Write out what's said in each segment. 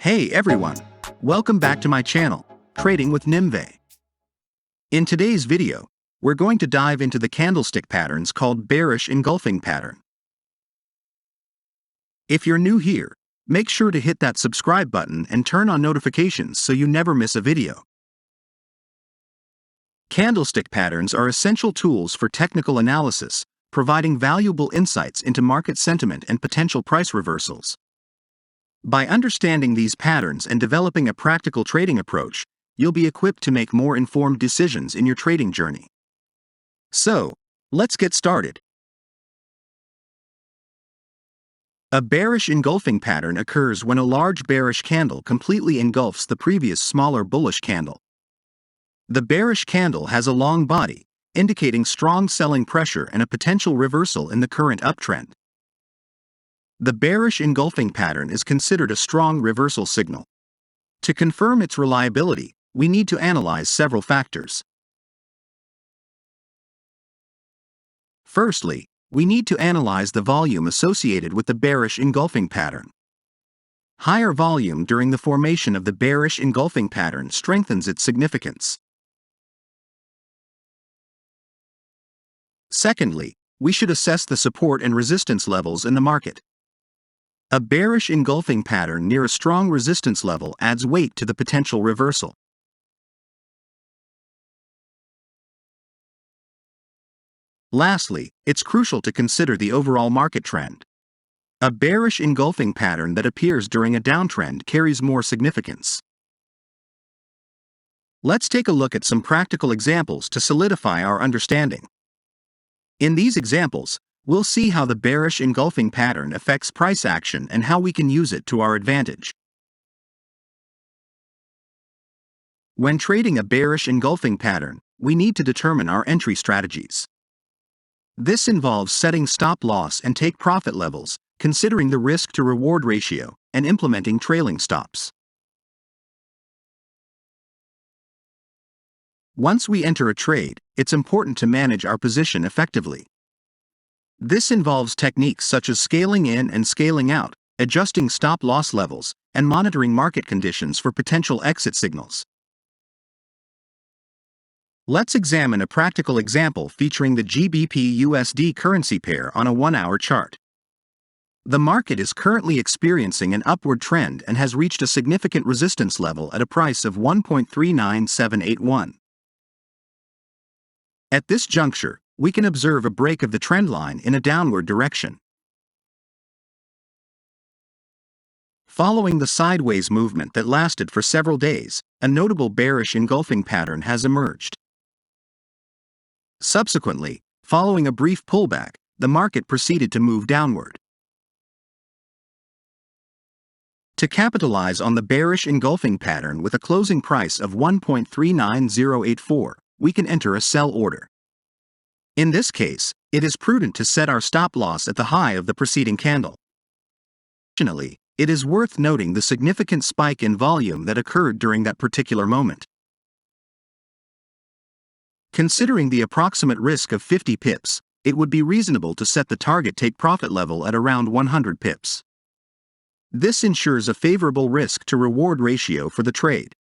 Hey everyone! Welcome back to my channel, Trading with Nimve. In today's video, we're going to dive into the candlestick patterns called Bearish Engulfing pattern. If you're new here, make sure to hit that subscribe button and turn on notifications so you never miss a video. Candlestick patterns are essential tools for technical analysis, providing valuable insights into market sentiment and potential price reversals. By understanding these patterns and developing a practical trading approach, you'll be equipped to make more informed decisions in your trading journey. So, let's get started. A bearish engulfing pattern occurs when a large bearish candle completely engulfs the previous smaller bullish candle. The bearish candle has a long body, indicating strong selling pressure and a potential reversal in the current uptrend. The bearish engulfing pattern is considered a strong reversal signal. To confirm its reliability, we need to analyze several factors. Firstly, we need to analyze the volume associated with the bearish engulfing pattern. Higher volume during the formation of the bearish engulfing pattern strengthens its significance. Secondly, we should assess the support and resistance levels in the market. A bearish engulfing pattern near a strong resistance level adds weight to the potential reversal. Lastly, it's crucial to consider the overall market trend. A bearish engulfing pattern that appears during a downtrend carries more significance. Let's take a look at some practical examples to solidify our understanding. In these examples, we'll see how the bearish engulfing pattern affects price action and how we can use it to our advantage. When trading a bearish engulfing pattern, we need to determine our entry strategies. This involves setting stop loss and take profit levels, considering the risk-to-reward ratio, and implementing trailing stops. Once we enter a trade, it's important to manage our position effectively. This involves techniques such as scaling in and scaling out, adjusting stop-loss levels, and monitoring market conditions for potential exit signals. Let's examine a practical example featuring the GBPUSD currency pair on a 1-hour chart. The market is currently experiencing an upward trend and has reached a significant resistance level at a price of 1.39781. At this juncture, we can observe a break of the trend line in a downward direction. Following the sideways movement that lasted for several days, a notable bearish engulfing pattern has emerged. Subsequently, following a brief pullback, the market proceeded to move downward. To capitalize on the bearish engulfing pattern with a closing price of 1.39084, we can enter a sell order. In this case, it is prudent to set our stop loss at the high of the preceding candle. Additionally, it is worth noting the significant spike in volume that occurred during that particular moment. Considering the approximate risk of 50 pips, it would be reasonable to set the target take-profit level at around 100 pips. This ensures a favorable risk-to-reward ratio for the trade.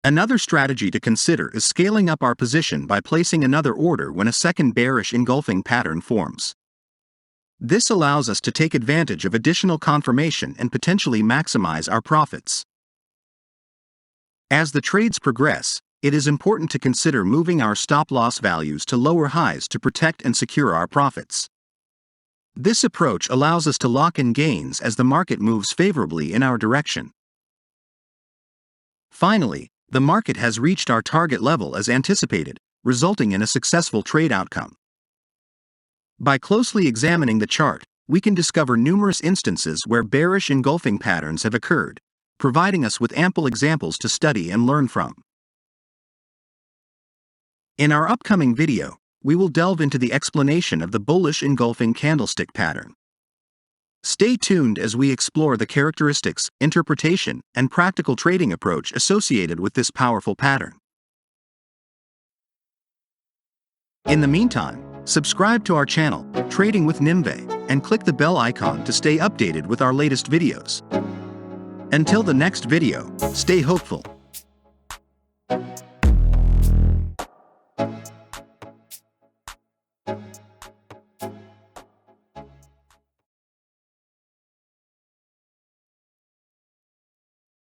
Another strategy to consider is scaling up our position by placing another order when a second bearish engulfing pattern forms. This allows us to take advantage of additional confirmation and potentially maximize our profits. As the trades progress, it is important to consider moving our stop-loss values to lower highs to protect and secure our profits. This approach allows us to lock in gains as the market moves favorably in our direction. Finally, the market has reached our target level as anticipated, resulting in a successful trade outcome. By closely examining the chart, we can discover numerous instances where bearish engulfing patterns have occurred, providing us with ample examples to study and learn from. In our upcoming video, we will delve into the explanation of the bullish engulfing candlestick pattern. Stay tuned as we explore the characteristics, interpretation, and practical trading approach associated with this powerful pattern. In the meantime, subscribe to our channel, Trading with Nimve, and click the bell icon to stay updated with our latest videos. Until the next video, stay hopeful.